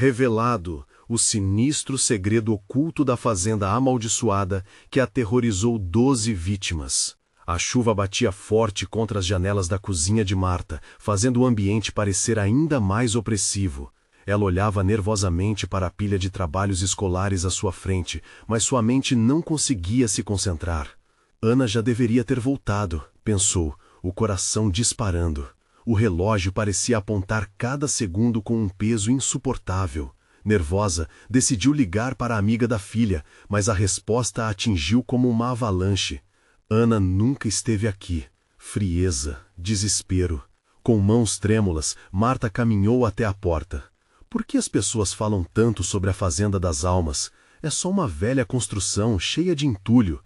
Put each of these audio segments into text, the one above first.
Revelado o sinistro segredo oculto da fazenda amaldiçoada que aterrorizou 12 vítimas. A chuva batia forte contra as janelas da cozinha de Marta, fazendo o ambiente parecer ainda mais opressivo. Ela olhava nervosamente para a pilha de trabalhos escolares à sua frente, mas sua mente não conseguia se concentrar. Ana já deveria ter voltado, pensou, o coração disparando. O relógio parecia apontar cada segundo com um peso insuportável. Nervosa, decidiu ligar para a amiga da filha, mas a resposta a atingiu como uma avalanche. Ana nunca esteve aqui. Frieza, desespero. Com mãos trêmulas, Marta caminhou até a porta. Por que as pessoas falam tanto sobre a Fazenda das Almas? É só uma velha construção cheia de entulho.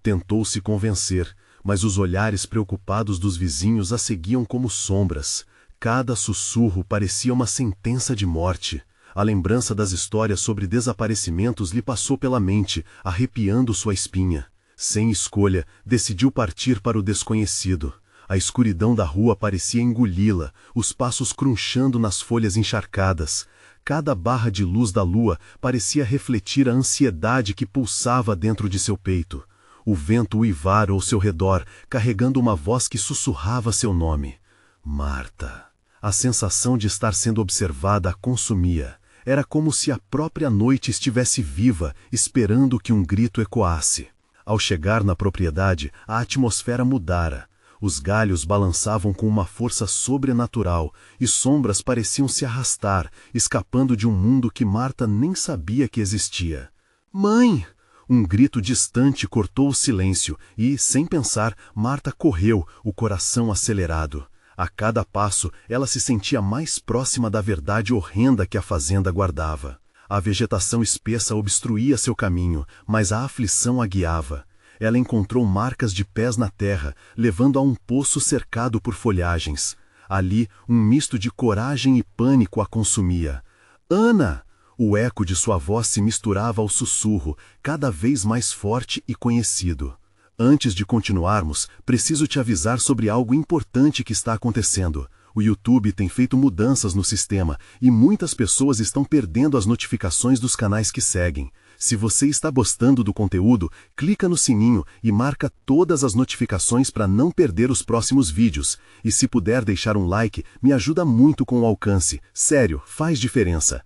Tentou se convencer, mas os olhares preocupados dos vizinhos a seguiam como sombras. Cada sussurro parecia uma sentença de morte. A lembrança das histórias sobre desaparecimentos lhe passou pela mente, arrepiando sua espinha. Sem escolha, decidiu partir para o desconhecido. A escuridão da rua parecia engoli-la, os passos crunchando nas folhas encharcadas. Cada barra de luz da lua parecia refletir a ansiedade que pulsava dentro de seu peito. O vento uivara ao seu redor, carregando uma voz que sussurrava seu nome. Marta. A sensação de estar sendo observada a consumia. Era como se a própria noite estivesse viva, esperando que um grito ecoasse. Ao chegar na propriedade, a atmosfera mudara. Os galhos balançavam com uma força sobrenatural, e sombras pareciam se arrastar, escapando de um mundo que Marta nem sabia que existia. Mãe! Um grito distante cortou o silêncio e, sem pensar, Marta correu, o coração acelerado. A cada passo, ela se sentia mais próxima da verdade horrenda que a fazenda guardava. A vegetação espessa obstruía seu caminho, mas a aflição a guiava. Ela encontrou marcas de pés na terra, levando a um poço cercado por folhagens. Ali, um misto de coragem e pânico a consumia. Ana! O eco de sua voz se misturava ao sussurro, cada vez mais forte e conhecido. Antes de continuarmos, preciso te avisar sobre algo importante que está acontecendo. O YouTube tem feito mudanças no sistema e muitas pessoas estão perdendo as notificações dos canais que seguem. Se você está gostando do conteúdo, clica no sininho e marca todas as notificações para não perder os próximos vídeos. E se puder deixar um like, me ajuda muito com o alcance. Sério, faz diferença.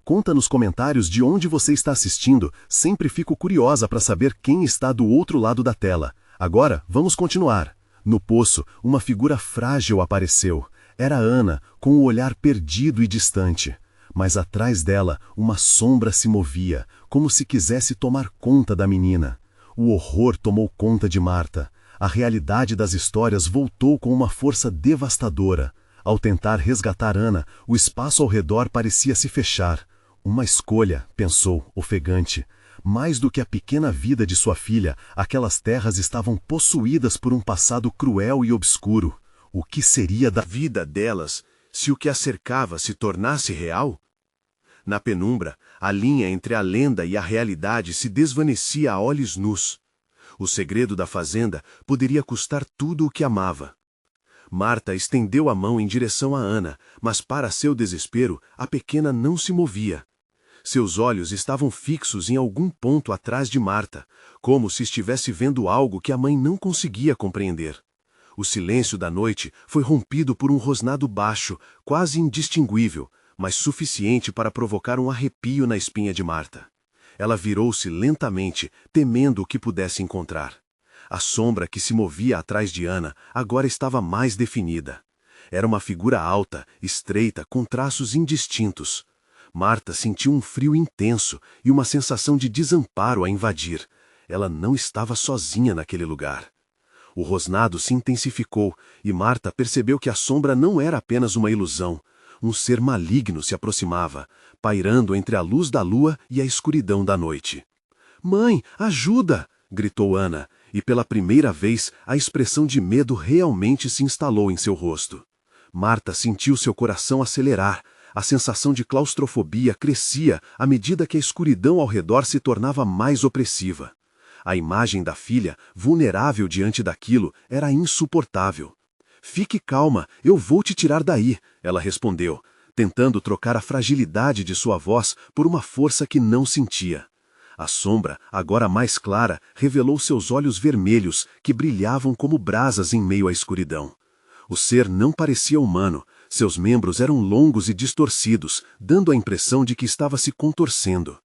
Conta nos comentários de onde você está assistindo, sempre fico curiosa para saber quem está do outro lado da tela. Agora, vamos continuar. No poço, uma figura frágil apareceu. Era Ana, com o olhar perdido e distante. Mas atrás dela, uma sombra se movia, como se quisesse tomar conta da menina. O horror tomou conta de Marta. A realidade das histórias voltou com uma força devastadora. Ao tentar resgatar Ana, o espaço ao redor parecia se fechar. Uma escolha, pensou, ofegante. Mais do que a pequena vida de sua filha, aquelas terras estavam possuídas por um passado cruel e obscuro. O que seria da vida delas se o que a cercava se tornasse real? Na penumbra, a linha entre a lenda e a realidade se desvanecia a olhos nus. O segredo da fazenda poderia custar tudo o que amava. Marta estendeu a mão em direção a Ana, mas para seu desespero, a pequena não se movia. Seus olhos estavam fixos em algum ponto atrás de Marta, como se estivesse vendo algo que a mãe não conseguia compreender. O silêncio da noite foi rompido por um rosnado baixo, quase indistinguível, mas suficiente para provocar um arrepio na espinha de Marta. Ela virou-se lentamente, temendo o que pudesse encontrar. A sombra que se movia atrás de Ana agora estava mais definida. Era uma figura alta, estreita, com traços indistintos. Marta sentiu um frio intenso e uma sensação de desamparo a invadir. Ela não estava sozinha naquele lugar. O rosnado se intensificou e Marta percebeu que a sombra não era apenas uma ilusão. Um ser maligno se aproximava, pairando entre a luz da lua e a escuridão da noite. "Mãe, ajuda!" gritou Ana, e pela primeira vez a expressão de medo realmente se instalou em seu rosto. Marta sentiu seu coração acelerar. A sensação de claustrofobia crescia à medida que a escuridão ao redor se tornava mais opressiva. A imagem da filha, vulnerável diante daquilo, era insuportável. "Fique calma, eu vou te tirar daí", ela respondeu. tentando trocar a fragilidade de sua voz por uma força que não sentia. A sombra, agora mais clara, revelou seus olhos vermelhos, que brilhavam como brasas em meio à escuridão. O ser não parecia humano, seus membros eram longos e distorcidos, dando a impressão de que estava se contorcendo.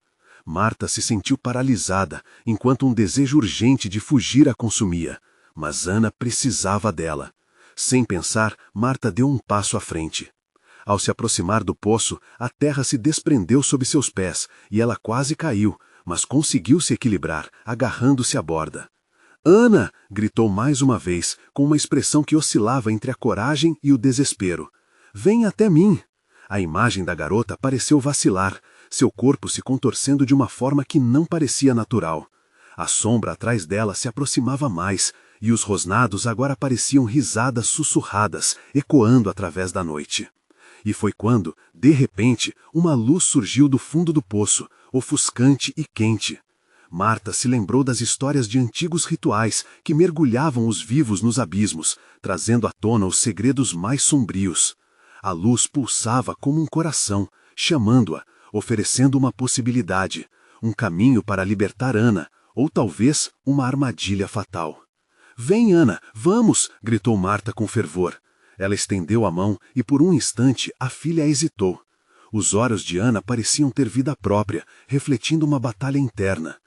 Marta se sentiu paralisada, enquanto um desejo urgente de fugir a consumia. Mas Ana precisava dela. Sem pensar, Marta deu um passo à frente. Ao se aproximar do poço, a terra se desprendeu sob seus pés, e ela quase caiu, mas conseguiu se equilibrar, agarrando-se à borda. «Ana!» gritou mais uma vez, com uma expressão que oscilava entre a coragem e o desespero. «Vem até mim!» A imagem da garota pareceu vacilar, seu corpo se contorcendo de uma forma que não parecia natural. A sombra atrás dela se aproximava mais, e os rosnados agora pareciam risadas sussurradas, ecoando através da noite. E foi quando, de repente, uma luz surgiu do fundo do poço, ofuscante e quente. Marta se lembrou das histórias de antigos rituais que mergulhavam os vivos nos abismos, trazendo à tona os segredos mais sombrios. A luz pulsava como um coração, chamando-a, oferecendo uma possibilidade, um caminho para libertar Ana, ou talvez uma armadilha fatal. «Vem, Ana, vamos!» gritou Marta com fervor. Ela estendeu a mão e por um instante a filha hesitou. Os olhos de Ana pareciam ter vida própria, refletindo uma batalha interna.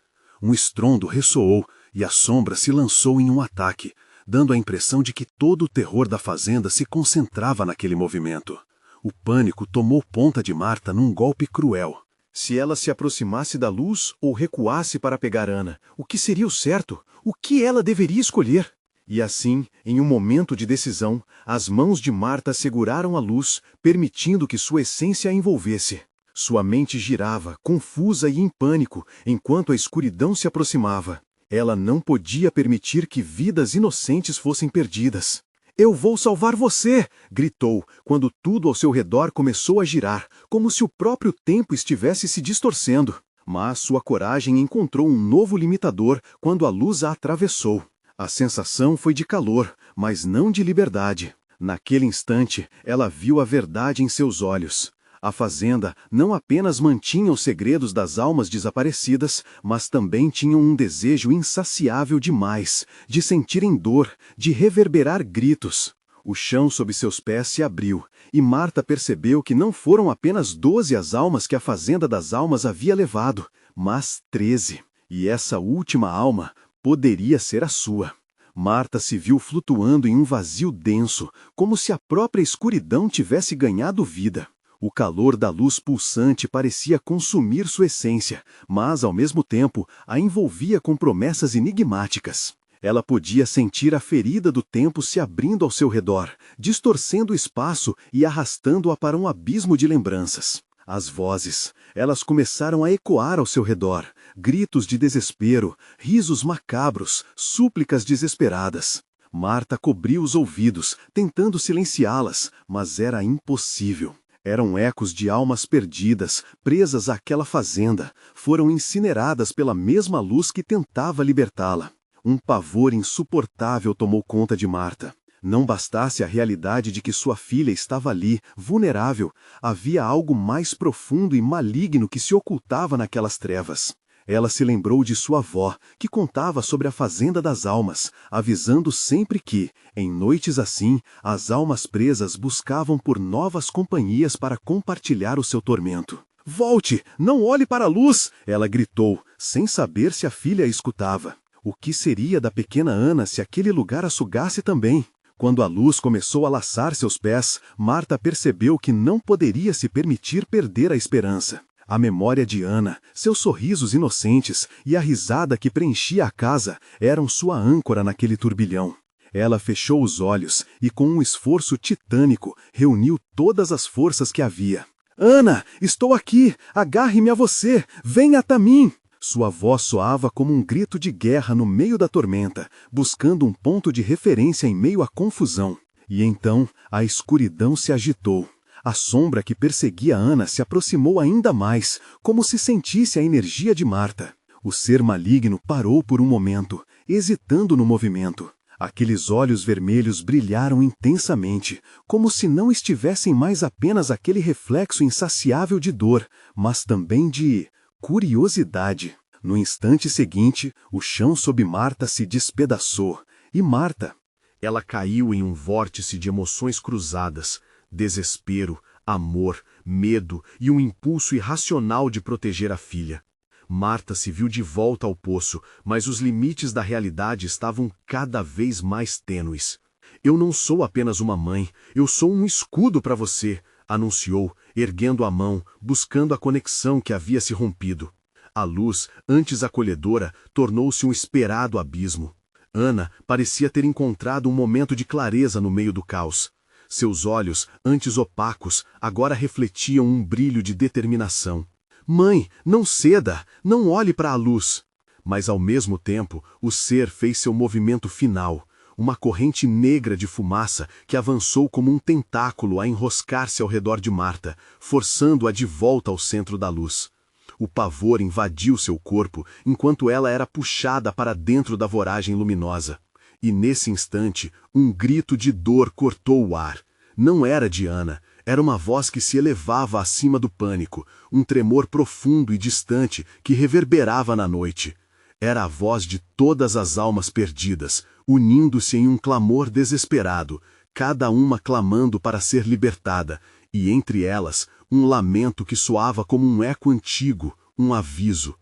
Um estrondo ressoou e a sombra se lançou em um ataque, dando a impressão de que todo o terror da fazenda se concentrava naquele movimento. O pânico tomou conta de Marta num golpe cruel. Se ela se aproximasse da luz ou recuasse para pegar Ana, o que seria o certo? O que ela deveria escolher? E assim, em um momento de decisão, as mãos de Marta seguraram a luz, permitindo que sua essência a envolvesse. Sua mente girava, confusa e em pânico, enquanto a escuridão se aproximava. Ela não podia permitir que vidas inocentes fossem perdidas. «Eu vou salvar você!» gritou, quando tudo ao seu redor começou a girar, como se o próprio tempo estivesse se distorcendo. Mas sua coragem encontrou um novo limitador quando a luz a atravessou. A sensação foi de calor, mas não de liberdade. Naquele instante, ela viu a verdade em seus olhos. A fazenda não apenas mantinha os segredos das almas desaparecidas, mas também tinha um desejo insaciável de mais, de sentirem dor, de reverberar gritos. O chão sob seus pés se abriu, e Marta percebeu que não foram apenas 12 as almas que a fazenda das almas havia levado, mas 13. E essa última alma poderia ser a sua. Marta se viu flutuando em um vazio denso, como se a própria escuridão tivesse ganhado vida. O calor da luz pulsante parecia consumir sua essência, mas, ao mesmo tempo, a envolvia com promessas enigmáticas. Ela podia sentir a ferida do tempo se abrindo ao seu redor, distorcendo o espaço e arrastando-a para um abismo de lembranças. As vozes, elas começaram a ecoar ao seu redor, gritos de desespero, risos macabros, súplicas desesperadas. Marta cobriu os ouvidos, tentando silenciá-las, mas era impossível. Eram ecos de almas perdidas, presas àquela fazenda, foram incineradas pela mesma luz que tentava libertá-la. Um pavor insuportável tomou conta de Marta. Não bastasse a realidade de que sua filha estava ali, vulnerável, havia algo mais profundo e maligno que se ocultava naquelas trevas. Ela se lembrou de sua avó, que contava sobre a fazenda das almas, avisando sempre que, em noites assim, as almas presas buscavam por novas companhias para compartilhar o seu tormento. «Volte! Não olhe para a luz!» ela gritou, sem saber se a filha a escutava. O que seria da pequena Ana se aquele lugar a sugasse também? Quando a luz começou a laçar seus pés, Marta percebeu que não poderia se permitir perder a esperança. A memória de Ana, seus sorrisos inocentes e a risada que preenchia a casa eram sua âncora naquele turbilhão. Ela fechou os olhos e, com um esforço titânico, reuniu todas as forças que havia. «Ana, estou aqui! Agarre-me a você! Venha até mim!» Sua voz soava como um grito de guerra no meio da tormenta, buscando um ponto de referência em meio à confusão. E então a escuridão se agitou. A sombra que perseguia Ana se aproximou ainda mais, como se sentisse a energia de Marta. O ser maligno parou por um momento, hesitando no movimento. Aqueles olhos vermelhos brilharam intensamente, como se não estivessem mais apenas aquele reflexo insaciável de dor, mas também de curiosidade. No instante seguinte, o chão sob Marta se despedaçou, e Marta... Ela caiu em um vórtice de emoções cruzadas, desespero, amor, medo e um impulso irracional de proteger a filha. Marta se viu de volta ao poço, mas os limites da realidade estavam cada vez mais tênues. Eu não sou apenas uma mãe, eu sou um escudo para você, anunciou, erguendo a mão, buscando a conexão que havia se rompido. A luz, antes acolhedora, tornou-se um esperado abismo. Ana parecia ter encontrado um momento de clareza no meio do caos. Seus olhos, antes opacos, agora refletiam um brilho de determinação. Mãe, não ceda, não olhe para a luz. Mas ao mesmo tempo, o ser fez seu movimento final, uma corrente negra de fumaça que avançou como um tentáculo a enroscar-se ao redor de Marta, forçando-a de volta ao centro da luz. O pavor invadiu seu corpo enquanto ela era puxada para dentro da voragem luminosa. E nesse instante, um grito de dor cortou o ar. Não era de Ana. Era uma voz que se elevava acima do pânico, um tremor profundo e distante que reverberava na noite. Era a voz de todas as almas perdidas, unindo-se em um clamor desesperado, cada uma clamando para ser libertada, e entre elas, um lamento que soava como um eco antigo, um aviso.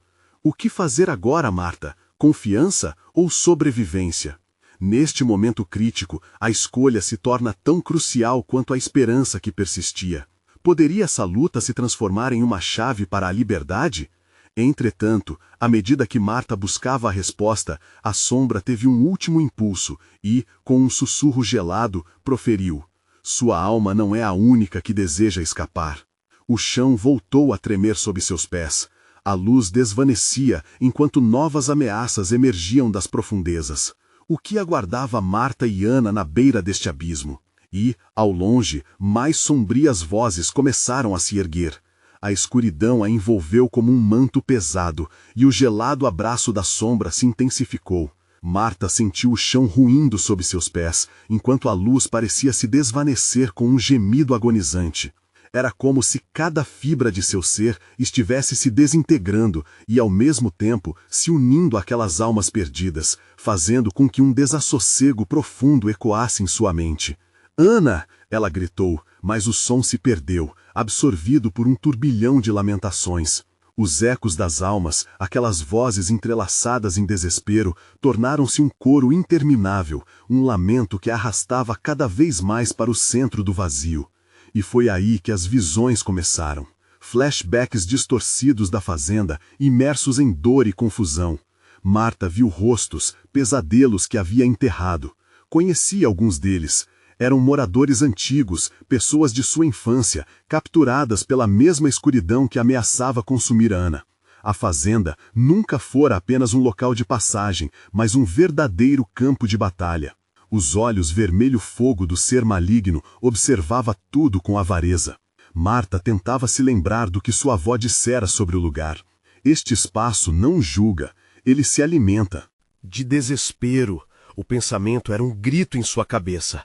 O que fazer agora, Marta? Confiança ou sobrevivência? Neste momento crítico, a escolha se torna tão crucial quanto a esperança que persistia. Poderia essa luta se transformar em uma chave para a liberdade? Entretanto, à medida que Marta buscava a resposta, a sombra teve um último impulso e, com um sussurro gelado, proferiu: "Sua alma não é a única que deseja escapar." O chão voltou a tremer sob seus pés. A luz desvanecia enquanto novas ameaças emergiam das profundezas. O que aguardava Marta e Ana na beira deste abismo? E, ao longe, mais sombrias vozes começaram a se erguer. A escuridão a envolveu como um manto pesado, e o gelado abraço da sombra se intensificou. Marta sentiu o chão ruindo sob seus pés, enquanto a luz parecia se desvanecer com um gemido agonizante. Era como se cada fibra de seu ser estivesse se desintegrando e, ao mesmo tempo, se unindo àquelas almas perdidas, fazendo com que um desassossego profundo ecoasse em sua mente. "Ana!" ela gritou, mas o som se perdeu, absorvido por um turbilhão de lamentações. Os ecos das almas, aquelas vozes entrelaçadas em desespero, tornaram-se um coro interminável, um lamento que a arrastava cada vez mais para o centro do vazio. E foi aí que as visões começaram. Flashbacks distorcidos da fazenda, imersos em dor e confusão. Marta viu rostos, pesadelos que havia enterrado. Conhecia alguns deles. Eram moradores antigos, pessoas de sua infância, capturadas pela mesma escuridão que ameaçava consumir Ana. A fazenda nunca fora apenas um local de passagem, mas um verdadeiro campo de batalha. Os olhos vermelho-fogo do ser maligno observava tudo com avareza. Marta tentava se lembrar do que sua avó dissera sobre o lugar. Este espaço não julga, ele se alimenta. De desespero, o pensamento era um grito em sua cabeça.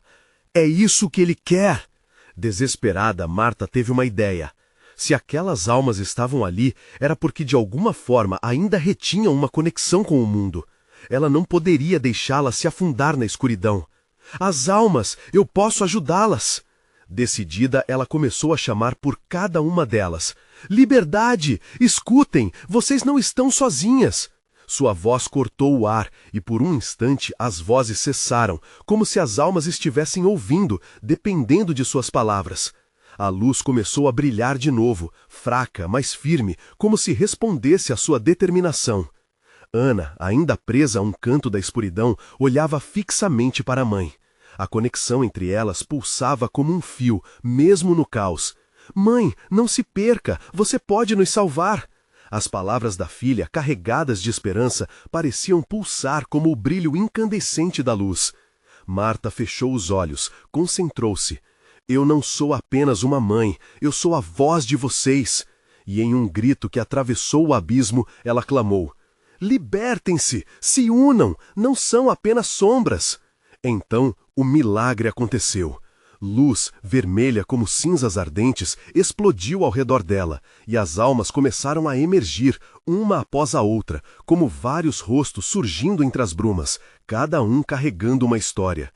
É isso que ele quer! Desesperada, Marta teve uma ideia. Se aquelas almas estavam ali, era porque de alguma forma ainda retinham uma conexão com o mundo. Ela não poderia deixá-las se afundar na escuridão. As almas, eu posso ajudá-las! Decidida, ela começou a chamar por cada uma delas. Liberdade! Escutem! Vocês não estão sozinhas! Sua voz cortou o ar, e por um instante as vozes cessaram, como se as almas estivessem ouvindo, dependendo de suas palavras. A luz começou a brilhar de novo, fraca, mas firme, como se respondesse à sua determinação. Ana, ainda presa a um canto da escuridão, olhava fixamente para a mãe. A conexão entre elas pulsava como um fio, mesmo no caos. "Mãe, não se perca, você pode nos salvar!" As palavras da filha, carregadas de esperança, pareciam pulsar como o brilho incandescente da luz. Marta fechou os olhos, concentrou-se. "Eu não sou apenas uma mãe, eu sou a voz de vocês!" E em um grito que atravessou o abismo, ela clamou: "Libertem-se! Se unam! Não são apenas sombras!" Então, o milagre aconteceu. Luz, vermelha como cinzas ardentes, explodiu ao redor dela, e as almas começaram a emergir, uma após a outra, como vários rostos surgindo entre as brumas, cada um carregando uma história.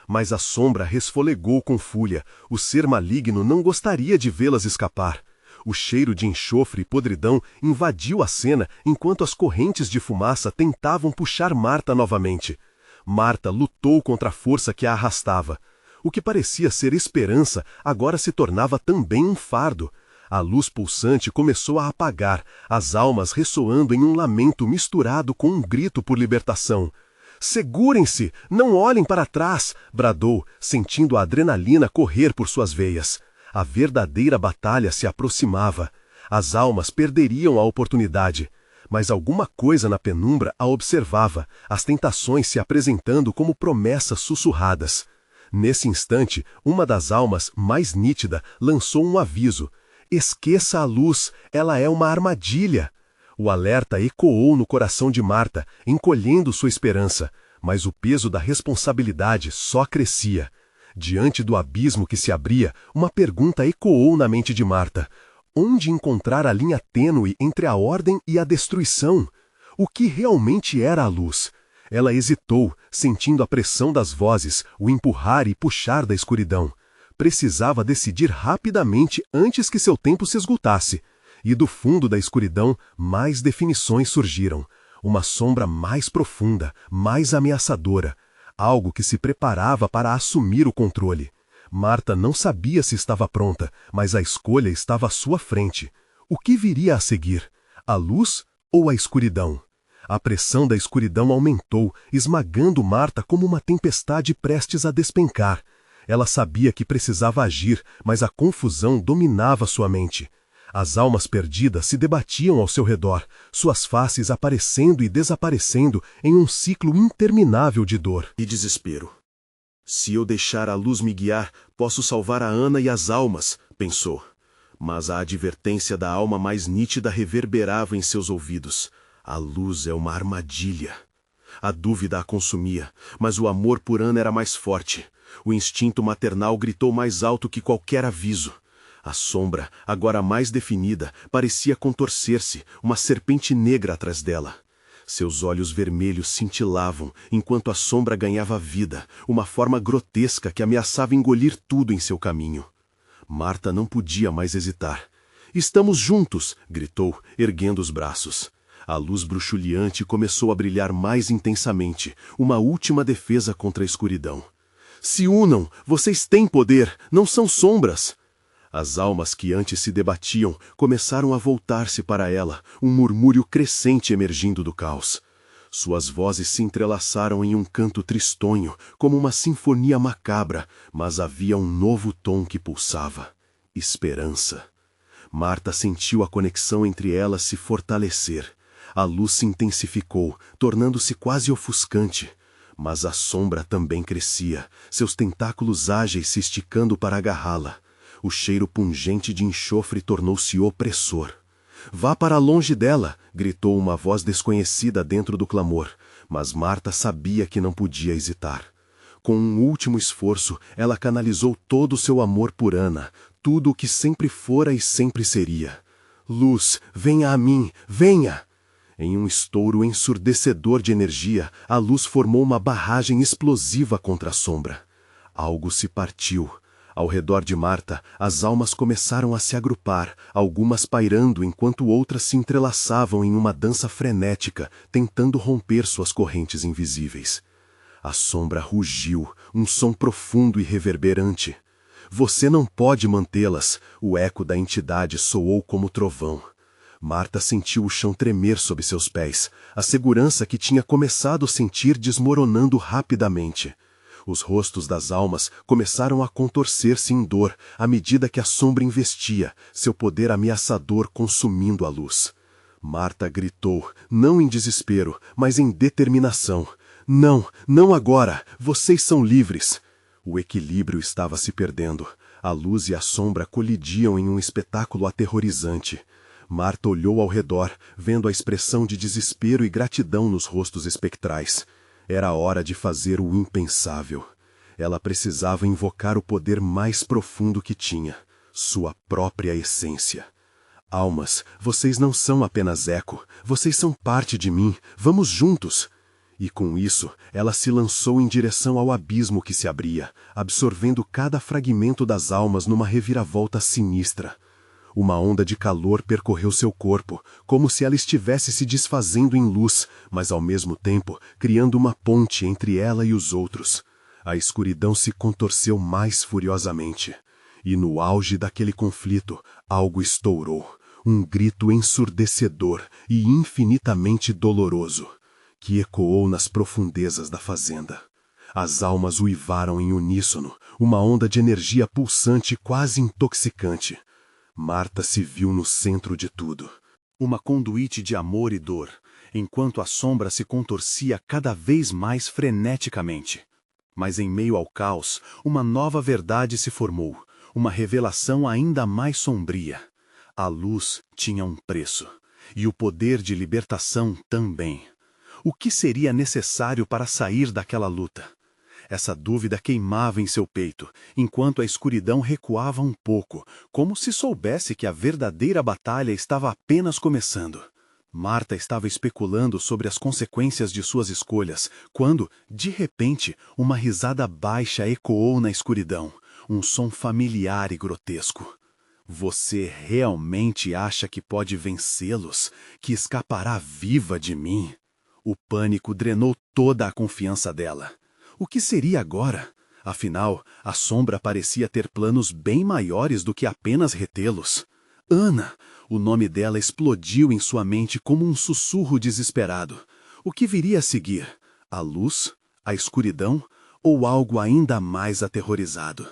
Mas a sombra resfolegou com fúria, o ser maligno não gostaria de vê-las escapar. O cheiro de enxofre e podridão invadiu a cena enquanto as correntes de fumaça tentavam puxar Marta novamente. Marta lutou contra a força que a arrastava. O que parecia ser esperança agora se tornava também um fardo. A luz pulsante começou a apagar, as almas ressoando em um lamento misturado com um grito por libertação. "Segurem-se! Não olhem para trás!" bradou, sentindo a adrenalina correr por suas veias. A verdadeira batalha se aproximava. As almas perderiam a oportunidade. Mas alguma coisa na penumbra a observava, as tentações se apresentando como promessas sussurradas. Nesse instante, uma das almas, mais nítida, lançou um aviso. "Esqueça a luz, ela é uma armadilha." O alerta ecoou no coração de Marta, encolhendo sua esperança, mas o peso da responsabilidade só crescia. Diante do abismo que se abria, uma pergunta ecoou na mente de Marta. Onde encontrar a linha tênue entre a ordem e a destruição? O que realmente era a luz? Ela hesitou, sentindo a pressão das vozes, o empurrar e puxar da escuridão. Precisava decidir rapidamente antes que seu tempo se esgotasse. E do fundo da escuridão, mais definições surgiram. Uma sombra mais profunda, mais ameaçadora. Algo que se preparava para assumir o controle. Marta não sabia se estava pronta, mas a escolha estava à sua frente. O que viria a seguir? A luz ou a escuridão? A pressão da escuridão aumentou, esmagando Marta como uma tempestade prestes a despencar. Ela sabia que precisava agir, mas a confusão dominava sua mente. As almas perdidas se debatiam ao seu redor, suas faces aparecendo e desaparecendo em um ciclo interminável de dor e desespero. "Se eu deixar a luz me guiar, posso salvar a Ana e as almas", pensou. Mas a advertência da alma mais nítida reverberava em seus ouvidos. A luz é uma armadilha. A dúvida a consumia, mas o amor por Ana era mais forte. O instinto maternal gritou mais alto que qualquer aviso. A sombra, agora mais definida, parecia contorcer-se, uma serpente negra atrás dela. Seus olhos vermelhos cintilavam, enquanto a sombra ganhava vida, uma forma grotesca que ameaçava engolir tudo em seu caminho. Marta não podia mais hesitar. "Estamos juntos!" gritou, erguendo os braços. A luz bruxuleante começou a brilhar mais intensamente, uma última defesa contra a escuridão. "Se unam! Vocês têm poder! Não são sombras!" As almas que antes se debatiam começaram a voltar-se para ela, um murmúrio crescente emergindo do caos. Suas vozes se entrelaçaram em um canto tristonho, como uma sinfonia macabra, mas havia um novo tom que pulsava. Esperança. Marta sentiu a conexão entre elas se fortalecer. A luz se intensificou, tornando-se quase ofuscante. Mas a sombra também crescia, seus tentáculos ágeis se esticando para agarrá-la. O cheiro pungente de enxofre tornou-se opressor. "Vá para longe dela!" gritou uma voz desconhecida dentro do clamor, mas Marta sabia que não podia hesitar. Com um último esforço, ela canalizou todo o seu amor por Ana, tudo o que sempre fora e sempre seria. "Luz, venha a mim, venha!" Em um estouro ensurdecedor de energia, a luz formou uma barragem explosiva contra a sombra. Algo se partiu. Ao redor de Marta, as almas começaram a se agrupar, algumas pairando enquanto outras se entrelaçavam em uma dança frenética, tentando romper suas correntes invisíveis. A sombra rugiu, um som profundo e reverberante. "Você não pode mantê-las!" O eco da entidade soou como trovão. Marta sentiu o chão tremer sob seus pés, a segurança que tinha começado a sentir desmoronando rapidamente. Os rostos das almas começaram a contorcer-se em dor à medida que a sombra investia, seu poder ameaçador consumindo a luz. Marta gritou, não em desespero, mas em determinação. "Não, não agora! Vocês são livres!" O equilíbrio estava se perdendo. A luz e a sombra colidiam em um espetáculo aterrorizante. Marta olhou ao redor, vendo a expressão de desespero e gratidão nos rostos espectrais. Era hora de fazer o impensável. Ela precisava invocar o poder mais profundo que tinha, sua própria essência. Almas, vocês não são apenas eco, vocês são parte de mim, vamos juntos! E com isso, ela se lançou em direção ao abismo que se abria, absorvendo cada fragmento das almas numa reviravolta sinistra. Uma onda de calor percorreu seu corpo, como se ela estivesse se desfazendo em luz, mas ao mesmo tempo criando uma ponte entre ela e os outros. A escuridão se contorceu mais furiosamente. E no auge daquele conflito, algo estourou, um grito ensurdecedor e infinitamente doloroso, que ecoou nas profundezas da fazenda. As almas uivaram em uníssono, uma onda de energia pulsante quase intoxicante. Marta se viu no centro de tudo. Uma conduíte de amor e dor, enquanto a sombra se contorcia cada vez mais freneticamente. Mas em meio ao caos, uma nova verdade se formou, uma revelação ainda mais sombria. A luz tinha um preço, e o poder de libertação também. O que seria necessário para sair daquela luta? Essa dúvida queimava em seu peito, enquanto a escuridão recuava um pouco, como se soubesse que a verdadeira batalha estava apenas começando. Marta estava especulando sobre as consequências de suas escolhas, quando, de repente, uma risada baixa ecoou na escuridão, um som familiar e grotesco. Você realmente acha que pode vencê-los, que escapará viva de mim? O pânico drenou toda a confiança dela. O que seria agora? Afinal, a sombra parecia ter planos bem maiores do que apenas retê-los. Ana! O nome dela explodiu em sua mente como um sussurro desesperado. O que viria a seguir? A luz? A escuridão? Ou algo ainda mais aterrorizado?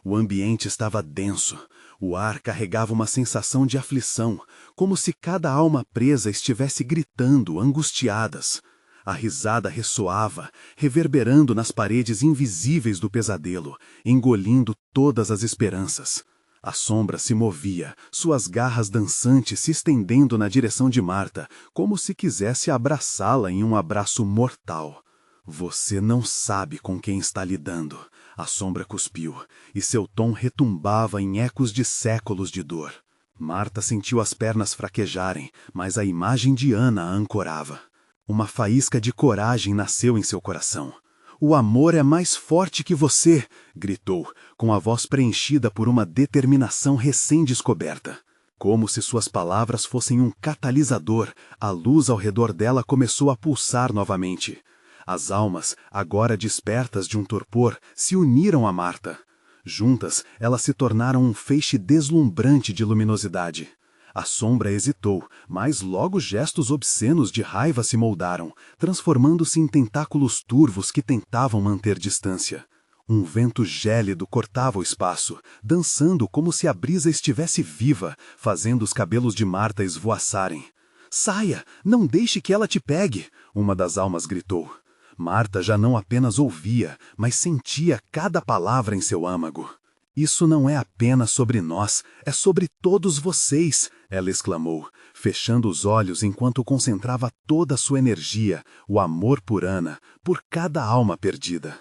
O ambiente estava denso. O ar carregava uma sensação de aflição, como se cada alma presa estivesse gritando, angustiadas. A risada ressoava, reverberando nas paredes invisíveis do pesadelo, engolindo todas as esperanças. A sombra se movia, suas garras dançantes se estendendo na direção de Marta, como se quisesse abraçá-la em um abraço mortal. Você não sabe com quem está lidando. A sombra cuspiu, e seu tom retumbava em ecos de séculos de dor. Marta sentiu as pernas fraquejarem, mas a imagem de Ana a ancorava. Uma faísca de coragem nasceu em seu coração. O amor é mais forte que você, gritou, com a voz preenchida por uma determinação recém-descoberta. Como se suas palavras fossem um catalisador, a luz ao redor dela começou a pulsar novamente. As almas, agora despertas de um torpor, se uniram a Marta. Juntas, elas se tornaram um feixe deslumbrante de luminosidade. A sombra hesitou, mas logo gestos obscenos de raiva se moldaram, transformando-se em tentáculos turvos que tentavam manter distância. Um vento gélido cortava o espaço, dançando como se a brisa estivesse viva, fazendo os cabelos de Marta esvoaçarem. Saia! Não deixe que ela te pegue! Uma das almas gritou. Marta já não apenas ouvia, mas sentia cada palavra em seu âmago. Isso não é apenas sobre nós, é sobre todos vocês, ela exclamou, fechando os olhos enquanto concentrava toda a sua energia, o amor por Ana, por cada alma perdida.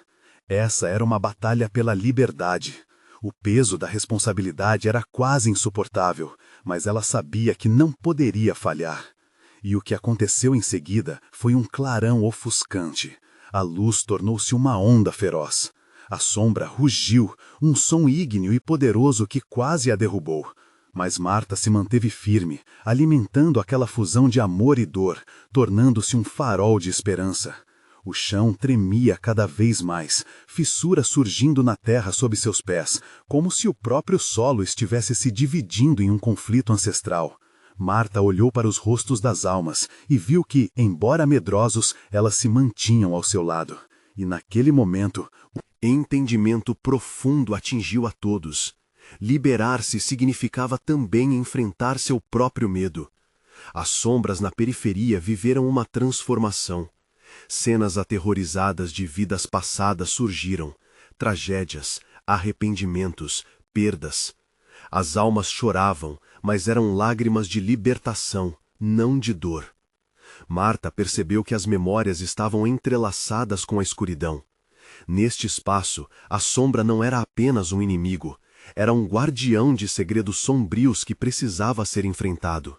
Essa era uma batalha pela liberdade. O peso da responsabilidade era quase insuportável, mas ela sabia que não poderia falhar. E o que aconteceu em seguida foi um clarão ofuscante. A luz tornou-se uma onda feroz. A sombra rugiu, um som ígneo e poderoso que quase a derrubou. Mas Marta se manteve firme, alimentando aquela fusão de amor e dor, tornando-se um farol de esperança. O chão tremia cada vez mais, fissuras surgindo na terra sob seus pés, como se o próprio solo estivesse se dividindo em um conflito ancestral. Marta olhou para os rostos das almas e viu que, embora medrosos, elas se mantinham ao seu lado. E naquele momento, o entendimento profundo atingiu a todos. Liberar-se significava também enfrentar seu próprio medo. As sombras na periferia viveram uma transformação. Cenas aterrorizadas de vidas passadas surgiram, tragédias, arrependimentos, perdas. As almas choravam, mas eram lágrimas de libertação, não de dor. Marta percebeu que as memórias estavam entrelaçadas com a escuridão. Neste espaço, a sombra não era apenas um inimigo, era um guardião de segredos sombrios que precisava ser enfrentado.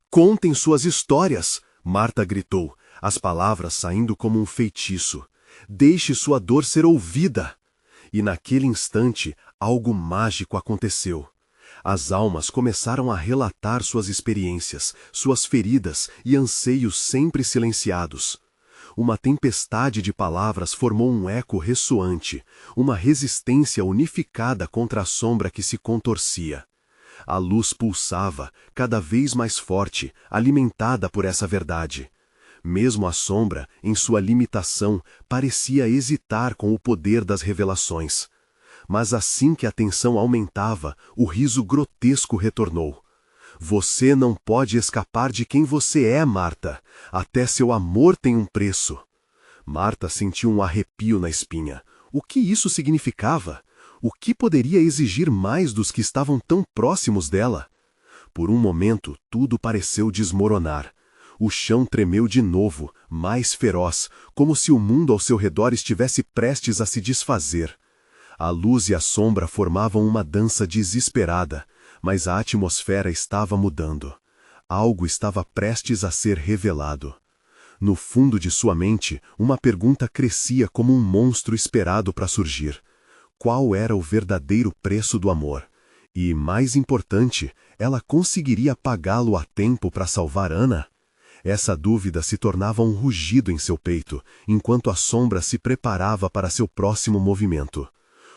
"Contem suas histórias!" Marta gritou, as palavras saindo como um feitiço. "Deixe sua dor ser ouvida!" E naquele instante, algo mágico aconteceu. As almas começaram a relatar suas experiências, suas feridas e anseios sempre silenciados. Uma tempestade de palavras formou um eco ressoante, uma resistência unificada contra a sombra que se contorcia. A luz pulsava, cada vez mais forte, alimentada por essa verdade. Mesmo a sombra, em sua limitação, parecia hesitar com o poder das revelações. Mas assim que a tensão aumentava, o riso grotesco retornou. "Você não pode escapar de quem você é, Marta. Até seu amor tem um preço." Marta sentiu um arrepio na espinha. O que isso significava? O que poderia exigir mais dos que estavam tão próximos dela? Por um momento, tudo pareceu desmoronar. O chão tremeu de novo, mais feroz, como se o mundo ao seu redor estivesse prestes a se desfazer. A luz e a sombra formavam uma dança desesperada, mas a atmosfera estava mudando. Algo estava prestes a ser revelado. No fundo de sua mente, uma pergunta crescia como um monstro esperado para surgir. Qual era o verdadeiro preço do amor? E, mais importante, ela conseguiria pagá-lo a tempo para salvar Ana? Essa dúvida se tornava um rugido em seu peito, enquanto a sombra se preparava para seu próximo movimento.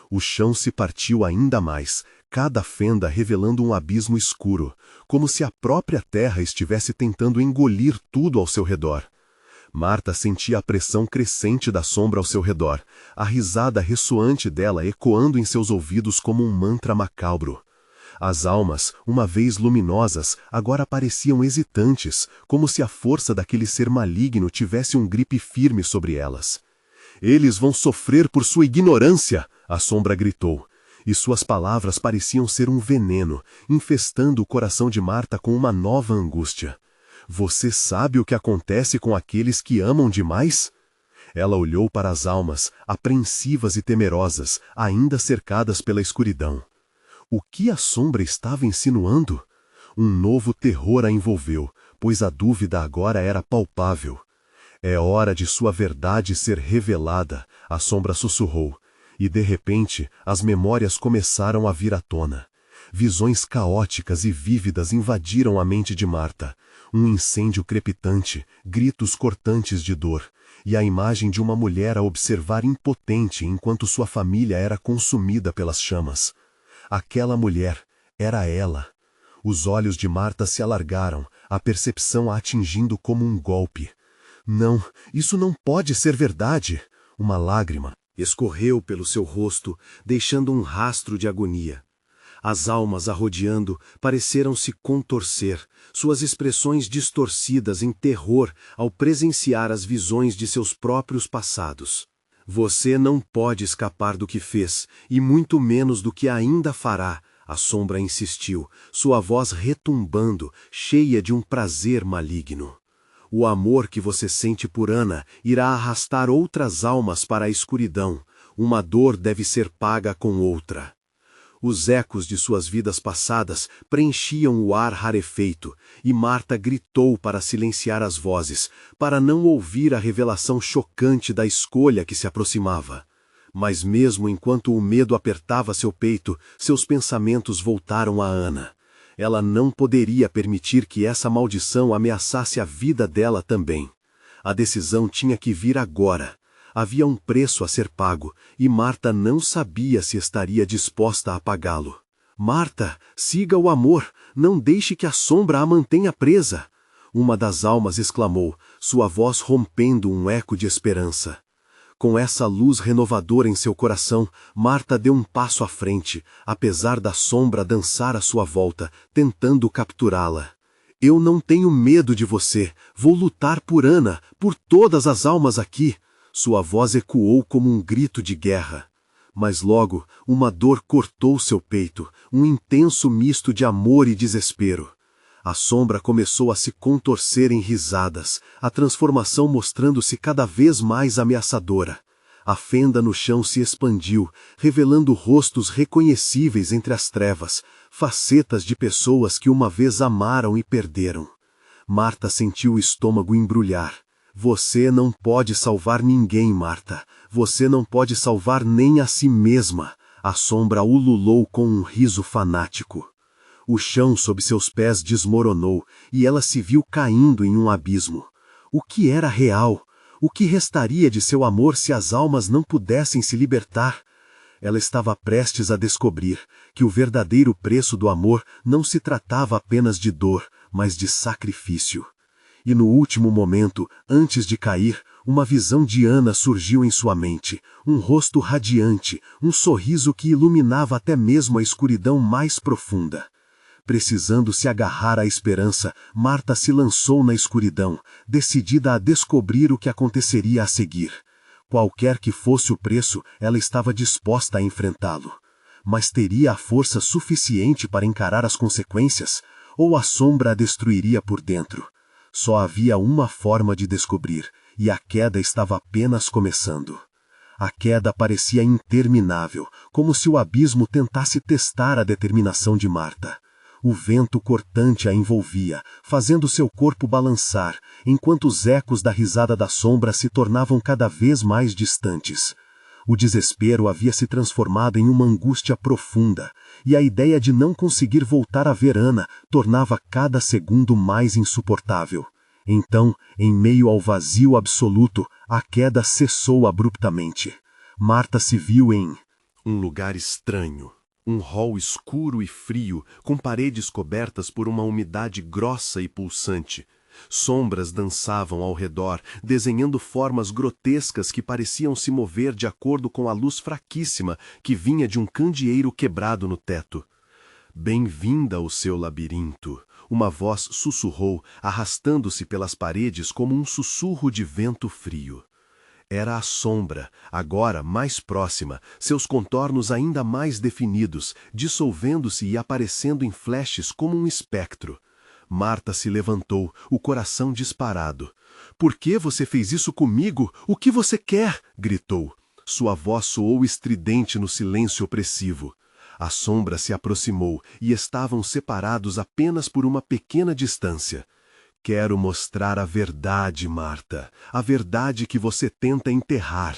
O chão se partiu ainda mais, cada fenda revelando um abismo escuro, como se a própria terra estivesse tentando engolir tudo ao seu redor. Marta sentia a pressão crescente da sombra ao seu redor, a risada ressoante dela ecoando em seus ouvidos como um mantra macabro. As almas, uma vez luminosas, agora pareciam hesitantes, como se a força daquele ser maligno tivesse um gripe firme sobre elas. "Eles vão sofrer por sua ignorância!" a sombra gritou, e suas palavras pareciam ser um veneno, infestando o coração de Marta com uma nova angústia. "Você sabe o que acontece com aqueles que amam demais?" Ela olhou para as almas, apreensivas e temerosas, ainda cercadas pela escuridão. O que a sombra estava insinuando? Um novo terror a envolveu, pois a dúvida agora era palpável. "É hora de sua verdade ser revelada", a sombra sussurrou, e de repente as memórias começaram a vir à tona. Visões caóticas e vívidas invadiram a mente de Marta. Um incêndio crepitante, gritos cortantes de dor, e a imagem de uma mulher a observar impotente enquanto sua família era consumida pelas chamas. Aquela mulher era ela. Os olhos de Marta se alargaram, a percepção a atingindo como um golpe. "Não, isso não pode ser verdade!" Uma lágrima escorreu pelo seu rosto, deixando um rastro de agonia. As almas a rodeando pareceram se contorcer, suas expressões distorcidas em terror ao presenciar as visões de seus próprios passados. "Você não pode escapar do que fez, e muito menos do que ainda fará", a sombra insistiu, sua voz retumbando, cheia de um prazer maligno. "O amor que você sente por Ana irá arrastar outras almas para a escuridão. Uma dor deve ser paga com outra." Os ecos de suas vidas passadas preenchiam o ar rarefeito, e Marta gritou para silenciar as vozes, para não ouvir a revelação chocante da escolha que se aproximava. Mas mesmo enquanto o medo apertava seu peito, seus pensamentos voltaram a Ana. Ela não poderia permitir que essa maldição ameaçasse a vida dela também. A decisão tinha que vir agora. Havia um preço a ser pago, e Marta não sabia se estaria disposta a pagá-lo. "Marta, siga o amor, não deixe que a sombra a mantenha presa!" Uma das almas exclamou, sua voz rompendo um eco de esperança. Com essa luz renovadora em seu coração, Marta deu um passo à frente, apesar da sombra dançar à sua volta, tentando capturá-la. "Eu não tenho medo de você, vou lutar por Ana, por todas as almas aqui." Sua voz ecoou como um grito de guerra. Mas logo, uma dor cortou seu peito, um intenso misto de amor e desespero. A sombra começou a se contorcer em risadas, a transformação mostrando-se cada vez mais ameaçadora. A fenda no chão se expandiu, revelando rostos reconhecíveis entre as trevas, facetas de pessoas que uma vez amaram e perderam. Marta sentiu o estômago embrulhar. Você não pode salvar ninguém, Marta. Você não pode salvar nem a si mesma. A sombra ululou com um riso fanático. O chão sob seus pés desmoronou e ela se viu caindo em um abismo. O que era real? O que restaria de seu amor se as almas não pudessem se libertar? Ela estava prestes a descobrir que o verdadeiro preço do amor não se tratava apenas de dor, mas de sacrifício. E no último momento, antes de cair, uma visão de Ana surgiu em sua mente, um rosto radiante, um sorriso que iluminava até mesmo a escuridão mais profunda. Precisando se agarrar à esperança, Marta se lançou na escuridão, decidida a descobrir o que aconteceria a seguir. Qualquer que fosse o preço, ela estava disposta a enfrentá-lo. Mas teria a força suficiente para encarar as consequências? Ou a sombra a destruiria por dentro? Só havia uma forma de descobrir, e a queda estava apenas começando. A queda parecia interminável, como se o abismo tentasse testar a determinação de Marta. O vento cortante a envolvia, fazendo seu corpo balançar, enquanto os ecos da risada da sombra se tornavam cada vez mais distantes. O desespero havia se transformado em uma angústia profunda, e a ideia de não conseguir voltar a ver Ana tornava cada segundo mais insuportável. Então, em meio ao vazio absoluto, a queda cessou abruptamente. Marta se viu em um lugar estranho. Um hall escuro e frio, com paredes cobertas por uma umidade grossa e pulsante. Sombras dançavam ao redor, desenhando formas grotescas que pareciam se mover de acordo com a luz fraquíssima que vinha de um candeeiro quebrado no teto. Bem-vinda ao seu labirinto, uma voz sussurrou, arrastando-se pelas paredes como um sussurro de vento frio. Era a sombra, agora mais próxima, seus contornos ainda mais definidos, dissolvendo-se e aparecendo em flashes como um espectro. Marta se levantou, o coração disparado. — Por que você fez isso comigo? O que você quer? Gritou. Sua voz soou estridente no silêncio opressivo. A sombra se aproximou e estavam separados apenas por uma pequena distância. Quero mostrar a verdade, Marta, a verdade que você tenta enterrar.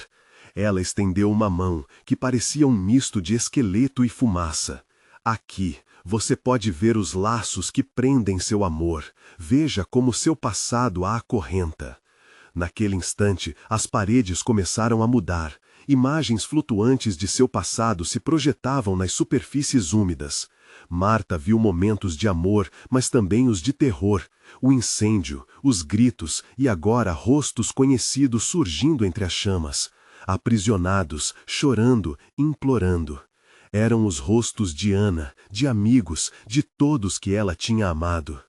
Ela estendeu uma mão, que parecia um misto de esqueleto e fumaça. Aqui, você pode ver os laços que prendem seu amor. Veja como seu passado a acorrenta. Naquele instante, as paredes começaram a mudar. Imagens flutuantes de seu passado se projetavam nas superfícies úmidas. Marta viu momentos de amor, mas também os de terror. O incêndio, os gritos e agora rostos conhecidos surgindo entre as chamas. Aprisionados, chorando, implorando. Eram os rostos de Ana, de amigos, de todos que ela tinha amado.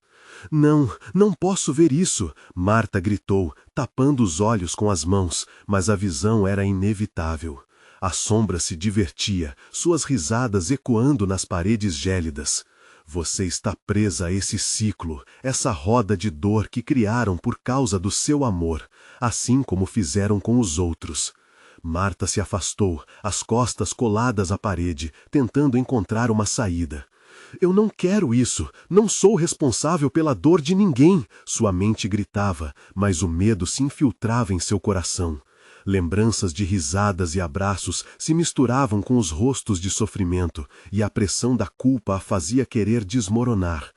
Não, não posso ver isso, Marta gritou, tapando os olhos com as mãos, mas a visão era inevitável. A sombra se divertia, suas risadas ecoando nas paredes gélidas. Você está presa a esse ciclo, essa roda de dor que criaram por causa do seu amor, assim como fizeram com os outros. Marta se afastou, as costas coladas à parede, tentando encontrar uma saída. Eu não quero isso, não sou responsável pela dor de ninguém, sua mente gritava, mas o medo se infiltrava em seu coração. Lembranças de risadas e abraços se misturavam com os rostos de sofrimento, e a pressão da culpa a fazia querer desmoronar.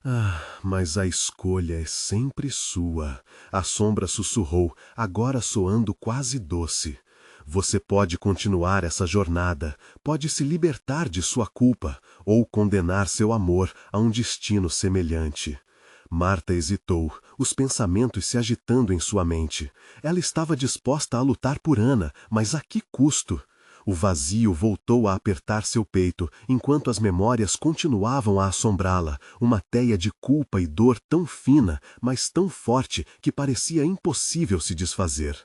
Ah, mas a escolha é sempre sua, a sombra sussurrou, agora soando quase doce. Você pode continuar essa jornada, pode se libertar de sua culpa, ou condenar seu amor a um destino semelhante. Marta hesitou, os pensamentos se agitando em sua mente. Ela estava disposta a lutar por Ana, mas a que custo? O vazio voltou a apertar seu peito, enquanto as memórias continuavam a assombrá-la, uma teia de culpa e dor tão fina, mas tão forte, que parecia impossível se desfazer.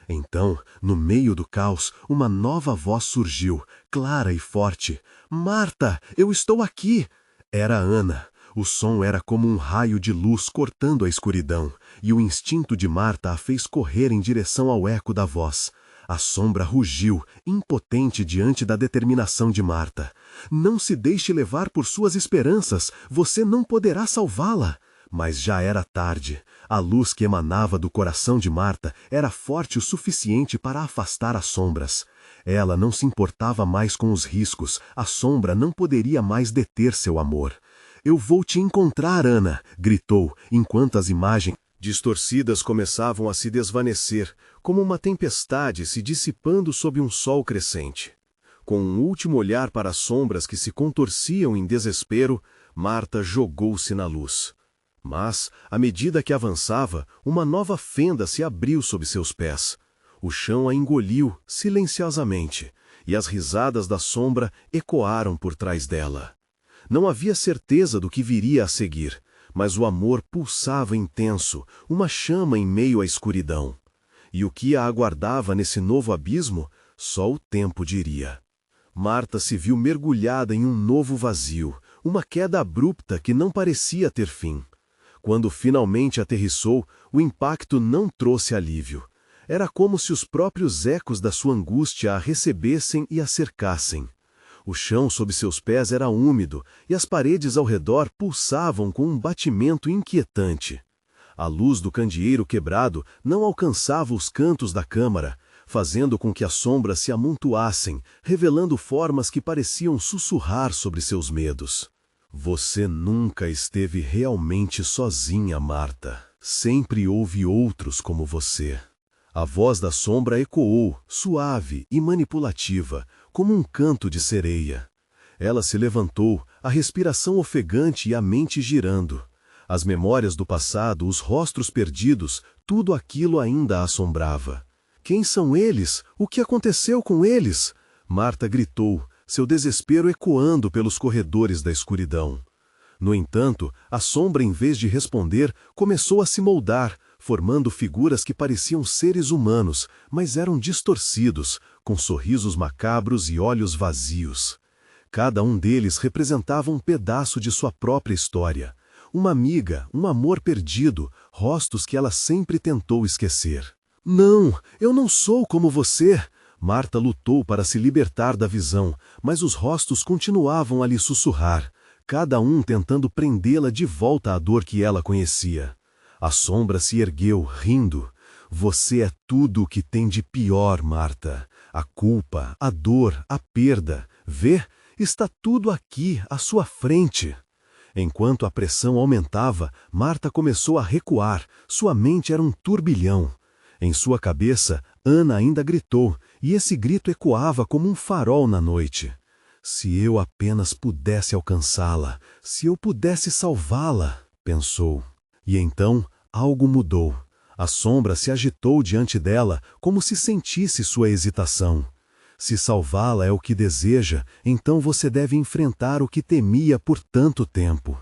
Então, no meio do caos, uma nova voz surgiu, clara e forte. — Marta, eu estou aqui! Era Ana. O som era como um raio de luz cortando a escuridão, e o instinto de Marta a fez correr em direção ao eco da voz. A sombra rugiu, impotente diante da determinação de Marta. Não se deixe levar por suas esperanças, você não poderá salvá-la. Mas já era tarde. A luz que emanava do coração de Marta era forte o suficiente para afastar as sombras. Ela não se importava mais com os riscos, a sombra não poderia mais deter seu amor. Eu vou te encontrar, Ana, gritou, enquanto as imagens distorcidas começavam a se desvanecer, como uma tempestade se dissipando sob um sol crescente. Com um último olhar para as sombras que se contorciam em desespero, Marta jogou-se na luz. Mas, à medida que avançava, uma nova fenda se abriu sob seus pés. O chão a engoliu silenciosamente, e as risadas da sombra ecoaram por trás dela. Não havia certeza do que viria a seguir, mas o amor pulsava intenso, uma chama em meio à escuridão. E o que a aguardava nesse novo abismo, só o tempo diria. Marta se viu mergulhada em um novo vazio, uma queda abrupta que não parecia ter fim. Quando finalmente aterrissou, o impacto não trouxe alívio. Era como se os próprios ecos da sua angústia a recebessem e a cercassem. O chão sob seus pés era úmido e as paredes ao redor pulsavam com um batimento inquietante. A luz do candeeiro quebrado não alcançava os cantos da câmara, fazendo com que as sombras se amontoassem, revelando formas que pareciam sussurrar sobre seus medos. Você nunca esteve realmente sozinha, Marta. Sempre houve outros como você. A voz da sombra ecoou, suave e manipulativa, como um canto de sereia. Ela se levantou, a respiração ofegante e a mente girando. As memórias do passado, os rostos perdidos, tudo aquilo ainda a assombrava. Quem são eles? O que aconteceu com eles? Marta gritou, seu desespero ecoando pelos corredores da escuridão. No entanto, a sombra, em vez de responder, começou a se moldar, formando figuras que pareciam seres humanos, mas eram distorcidos, com sorrisos macabros e olhos vazios. Cada um deles representava um pedaço de sua própria história. Uma amiga, um amor perdido, rostos que ela sempre tentou esquecer. Não, eu não sou como você! Marta lutou para se libertar da visão, mas os rostos continuavam a lhe sussurrar, cada um tentando prendê-la de volta à dor que ela conhecia. A sombra se ergueu, rindo. Você é tudo o que tem de pior, Marta. A culpa, a dor, a perda. Vê, está tudo aqui, à sua frente. Enquanto a pressão aumentava, Marta começou a recuar. Sua mente era um turbilhão. Em sua cabeça, Ana ainda gritou, e esse grito ecoava como um farol na noite. Se eu apenas pudesse alcançá-la, se eu pudesse salvá-la, pensou. E então, algo mudou. A sombra se agitou diante dela, como se sentisse sua hesitação. Se salvá-la é o que deseja, então você deve enfrentar o que temia por tanto tempo.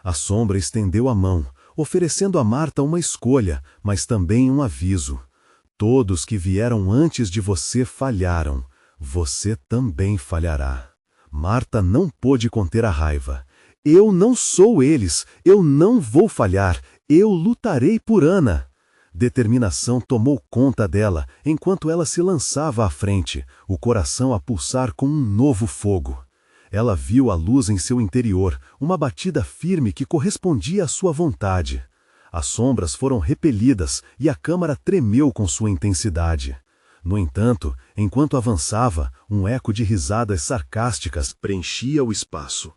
A sombra estendeu a mão, oferecendo a Marta uma escolha, mas também um aviso. Todos que vieram antes de você falharam. Você também falhará. Marta não pôde conter a raiva. Eu não sou eles. Eu não vou falhar. Eu lutarei por Ana. Determinação tomou conta dela, enquanto ela se lançava à frente, o coração a pulsar com um novo fogo. Ela viu a luz em seu interior, uma batida firme que correspondia à sua vontade. As sombras foram repelidas e a câmara tremeu com sua intensidade. No entanto, enquanto avançava, um eco de risadas sarcásticas preenchia o espaço.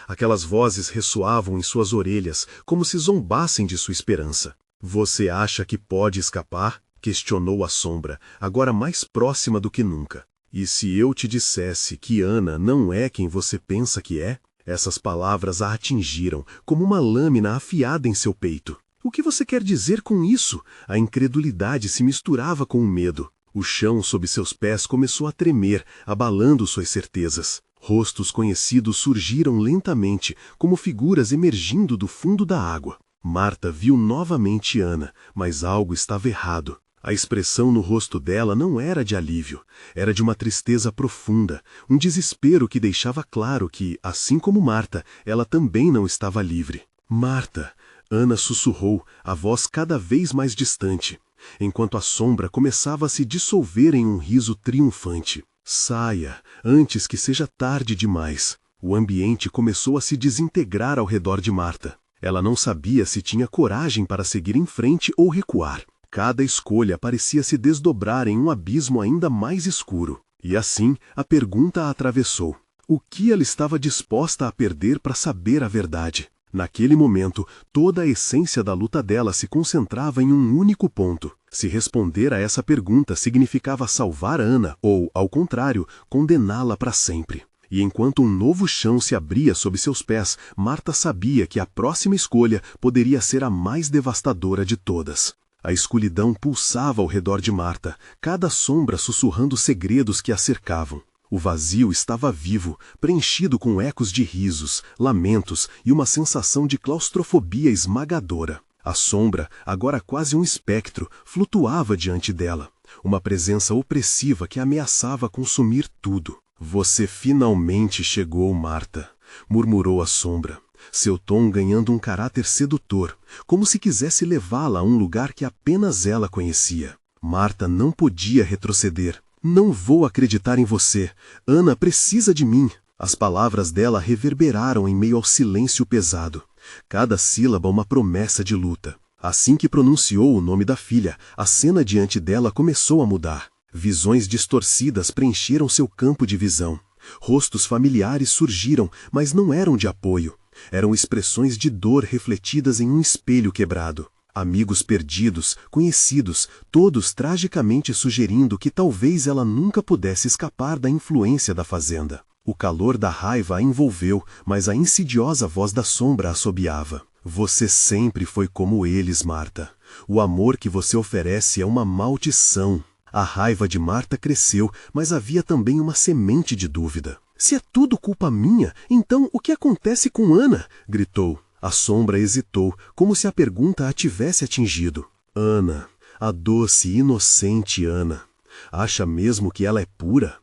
Aquelas vozes ressoavam em suas orelhas, como se zombassem de sua esperança. Você acha que pode escapar? Questionou a sombra, agora mais próxima do que nunca. E se eu te dissesse que Ana não é quem você pensa que é? Essas palavras a atingiram, como uma lâmina afiada em seu peito. O que você quer dizer com isso? A incredulidade se misturava com o medo. O chão sob seus pés começou a tremer, abalando suas certezas. Rostos conhecidos surgiram lentamente, como figuras emergindo do fundo da água. Marta viu novamente Ana, mas algo estava errado. A expressão no rosto dela não era de alívio, era de uma tristeza profunda, um desespero que deixava claro que, assim como Marta, ela também não estava livre. Marta! Ana sussurrou, a voz cada vez mais distante, enquanto a sombra começava a se dissolver em um riso triunfante. Saia, antes que seja tarde demais. O ambiente começou a se desintegrar ao redor de Marta. Ela não sabia se tinha coragem para seguir em frente ou recuar. Cada escolha parecia se desdobrar em um abismo ainda mais escuro. E assim, a pergunta a atravessou. O que ela estava disposta a perder para saber a verdade? Naquele momento, toda a essência da luta dela se concentrava em um único ponto. Se responder a essa pergunta significava salvar Ana ou, ao contrário, condená-la para sempre. E enquanto um novo chão se abria sob seus pés, Marta sabia que a próxima escolha poderia ser a mais devastadora de todas. A escuridão pulsava ao redor de Marta, cada sombra sussurrando segredos que a cercavam. O vazio estava vivo, preenchido com ecos de risos, lamentos e uma sensação de claustrofobia esmagadora. A sombra, agora quase um espectro, flutuava diante dela, uma presença opressiva que ameaçava consumir tudo. Você finalmente chegou, Marta, murmurou a sombra, seu tom ganhando um caráter sedutor, como se quisesse levá-la a um lugar que apenas ela conhecia. Marta não podia retroceder. Não vou acreditar em você. Ana precisa de mim. As palavras dela reverberaram em meio ao silêncio pesado. Cada sílaba uma promessa de luta. Assim que pronunciou o nome da filha, a cena diante dela começou a mudar. Visões distorcidas preencheram seu campo de visão. Rostos familiares surgiram, mas não eram de apoio. Eram expressões de dor refletidas em um espelho quebrado. Amigos perdidos, conhecidos, todos tragicamente sugerindo que talvez ela nunca pudesse escapar da influência da fazenda. O calor da raiva a envolveu, mas a insidiosa voz da sombra assobiava. Você sempre foi como eles, Marta. O amor que você oferece é uma maldição. A raiva de Marta cresceu, mas havia também uma semente de dúvida. Se é tudo culpa minha, então o que acontece com Ana? Gritou. A sombra hesitou, como se a pergunta a tivesse atingido. Ana, a doce e inocente Ana. Acha mesmo que ela é pura?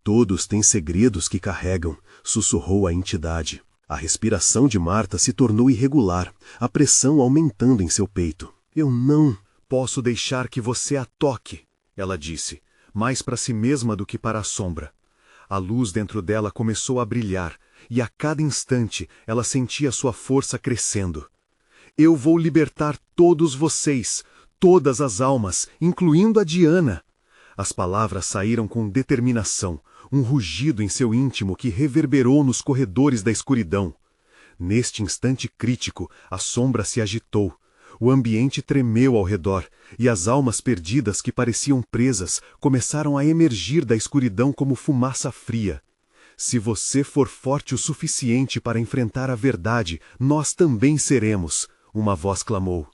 Todos têm segredos que carregam, sussurrou a entidade. A respiração de Marta se tornou irregular, a pressão aumentando em seu peito. Eu não posso deixar que você a toque, ela disse, mais para si mesma do que para a sombra. A luz dentro dela começou a brilhar, e a cada instante ela sentia sua força crescendo. Eu vou libertar todos vocês, todas as almas, incluindo a de Ana. As palavras saíram com determinação, um rugido em seu íntimo que reverberou nos corredores da escuridão. Neste instante crítico, a sombra se agitou. O ambiente tremeu ao redor, e as almas perdidas que pareciam presas começaram a emergir da escuridão como fumaça fria. Se você for forte o suficiente para enfrentar a verdade, nós também seremos, uma voz clamou.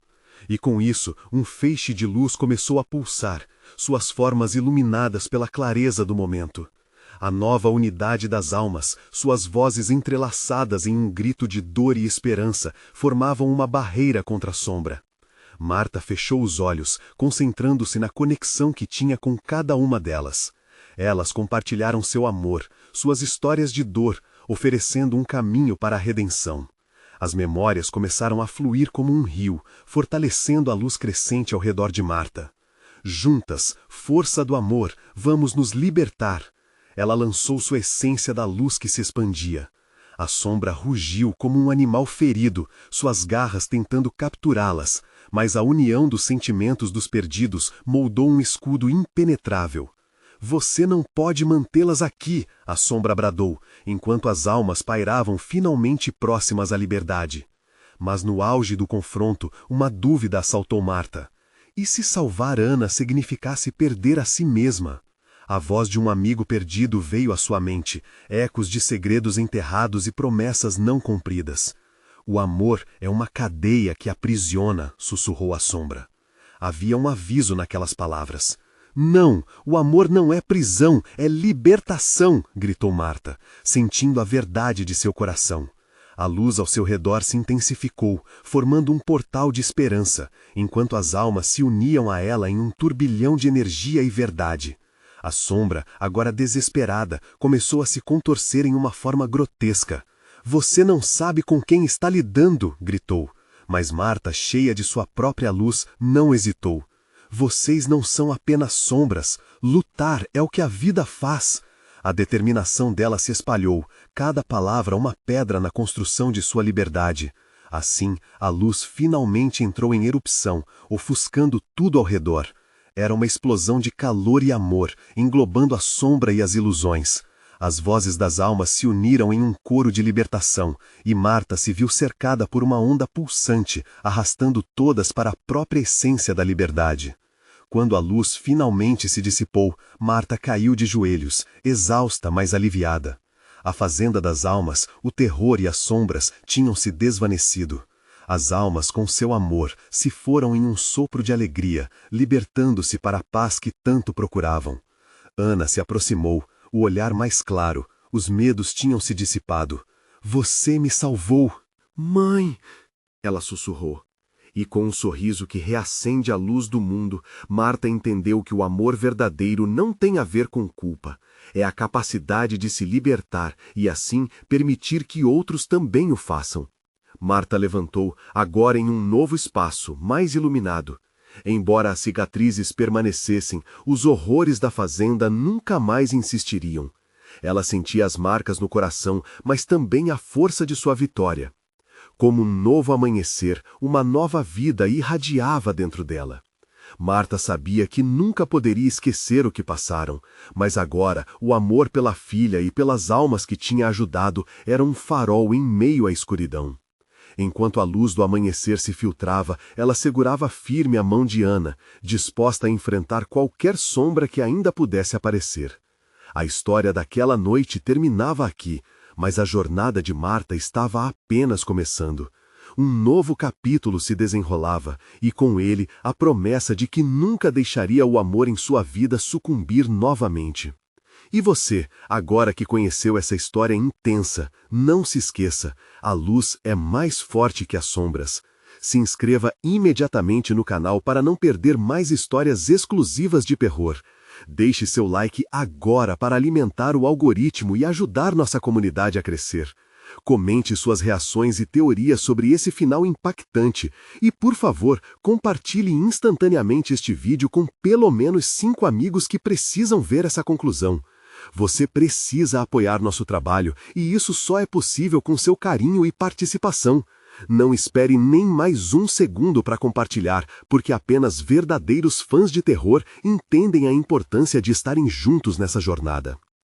E com isso, um feixe de luz começou a pulsar, suas formas iluminadas pela clareza do momento. A nova unidade das almas, suas vozes entrelaçadas em um grito de dor e esperança, formavam uma barreira contra a sombra. Marta fechou os olhos, concentrando-se na conexão que tinha com cada uma delas. Elas compartilharam seu amor, suas histórias de dor, oferecendo um caminho para a redenção. As memórias começaram a fluir como um rio, fortalecendo a luz crescente ao redor de Marta. Juntas, força do amor, vamos nos libertar. Ela lançou sua essência da luz que se expandia. A sombra rugiu como um animal ferido, suas garras tentando capturá-las, mas a união dos sentimentos dos perdidos moldou um escudo impenetrável. Você não pode mantê-las aqui, a sombra bradou, enquanto as almas pairavam finalmente próximas à liberdade. Mas no auge do confronto, uma dúvida assaltou Marta. E se salvar Ana significasse perder a si mesma? A voz de um amigo perdido veio à sua mente, ecos de segredos enterrados e promessas não cumpridas. O amor é uma cadeia que aprisiona, sussurrou a sombra. Havia um aviso naquelas palavras. Não, o amor não é prisão, é libertação, gritou Marta, sentindo a verdade de seu coração. A luz ao seu redor se intensificou, formando um portal de esperança, enquanto as almas se uniam a ela em um turbilhão de energia e verdade. A sombra, agora desesperada, começou a se contorcer em uma forma grotesca. "Você não sabe com quem está lidando!" gritou. Mas Marta, cheia de sua própria luz, não hesitou. "Vocês não são apenas sombras. Lutar é o que a vida faz." A determinação dela se espalhou, cada palavra uma pedra na construção de sua liberdade. Assim, a luz finalmente entrou em erupção, ofuscando tudo ao redor. Era uma explosão de calor e amor, englobando a sombra e as ilusões. As vozes das almas se uniram em um coro de libertação, e Marta se viu cercada por uma onda pulsante, arrastando todas para a própria essência da liberdade. Quando a luz finalmente se dissipou, Marta caiu de joelhos, exausta, mas aliviada. A fazenda das almas, o terror e as sombras tinham se desvanecido. As almas, com seu amor, se foram em um sopro de alegria, libertando-se para a paz que tanto procuravam. Ana se aproximou, o olhar mais claro, os medos tinham se dissipado. "Você me salvou!" "Mãe!" ela sussurrou. E com um sorriso que reacende a luz do mundo, Marta entendeu que o amor verdadeiro não tem a ver com culpa. É a capacidade de se libertar e, assim, permitir que outros também o façam. Marta levantou, agora em um novo espaço, mais iluminado. Embora as cicatrizes permanecessem, os horrores da fazenda nunca mais insistiriam. Ela sentia as marcas no coração, mas também a força de sua vitória. Como um novo amanhecer, uma nova vida irradiava dentro dela. Marta sabia que nunca poderia esquecer o que passaram, mas agora o amor pela filha e pelas almas que tinha ajudado era um farol em meio à escuridão. Enquanto a luz do amanhecer se filtrava, ela segurava firme a mão de Ana, disposta a enfrentar qualquer sombra que ainda pudesse aparecer. A história daquela noite terminava aqui, mas a jornada de Marta estava apenas começando. Um novo capítulo se desenrolava, e com ele a promessa de que nunca deixaria o amor em sua vida sucumbir novamente. E você, agora que conheceu essa história intensa, não se esqueça, a luz é mais forte que as sombras. Se inscreva imediatamente no canal para não perder mais histórias exclusivas de terror. Deixe seu like agora para alimentar o algoritmo e ajudar nossa comunidade a crescer. Comente suas reações e teorias sobre esse final impactante e, por favor, compartilhe instantaneamente este vídeo com pelo menos 5 amigos que precisam ver essa conclusão. Você precisa apoiar nosso trabalho e isso só é possível com seu carinho e participação. Não espere nem mais um segundo para compartilhar, porque apenas verdadeiros fãs de terror entendem a importância de estarem juntos nessa jornada.